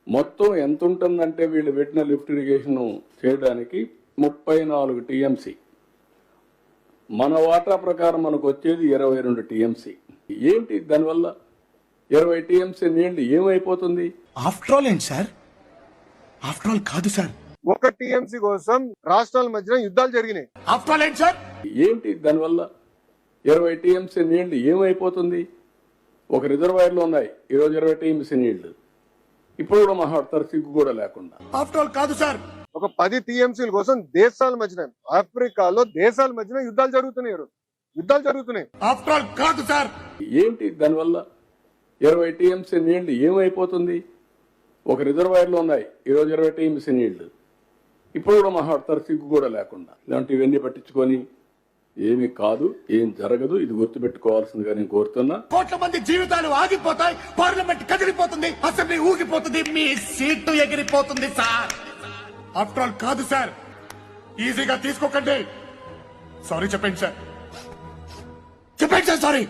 మొత్తం ఎంత ఉంటుందంటే వీళ్ళు పెట్టిన లిఫ్ట్ ఇరిగేషన్ చేయడానికి 34 టీఎంసీ. మన వాటా ప్రకారం మనకు వచ్చేది 22 టీఎంసీ. ఏంటి దానివల్ల 20 టీఎంసీ నీళ్లు ఏమైపోతుంది? ఆఫ్టర్ ఆల్ ఏంటి సార్? ఆఫ్టర్ ఆల్ కాదు సార్, ఒక టీఎంసీ కోసం రాష్ట్రాల మధ్యన యుద్ధాలు జరిగినాయి. ఆఫ్టర్ ఆల్ ఏంటి సార్? ఏంటి దానివల్ల 20 టీఎంసీ నీళ్లు ఏమైపోతుంది? ఒక రిజర్వాయర్లో ఉన్నాయి ఈరోజు 20 టీఎంసీ నీళ్లు. ఇప్పుడు కూడా మాట్లాడతారు సిగ్గు కూడా లేకుండా. ఆఫ్టర్ ఆల్ కాదు సార్, ఒక 10 టీఎంసీల కోసం దేశాల మధ్యన, ఆఫ్రికాలో దేశాల మధ్యన యుద్ధాలు జరుగుతున్నాయి. ఆఫ్టర్ ఆల్ కాదు సార్. ఏంటి దానివల్ల 20 టీఎంసీ నీళ్లు ఏమైపోతుంది? ఒక రిజర్వాయర్లో ఉన్నాయి ఈరోజు 20 టీఎంసీ నీళ్లు. ఇప్పుడు కూడా మాట్లాడతారు సిగ్గు కూడా లేకుండా. ఇలాంటివన్నీ పట్టించుకొని ఏమి కాదు, ఏం జరగదు, ఇది గుర్తుపెట్టుకోవాల్సిందిగా నేను కోరుతున్నా. కోట్ల మంది జీవితాలు ఆగిపోతాయి, పార్లమెంట్ కదిలిపోతుంది, అసెంబ్లీ ఊగిపోతుంది, మీ సీటు ఎగిరిపోతుంది సార్. ఆఫ్టర్ ఆల్ కాదు సార్, ఈజీగా తీసుకోకండి. సారీ చెప్పండి సార్, సారీ.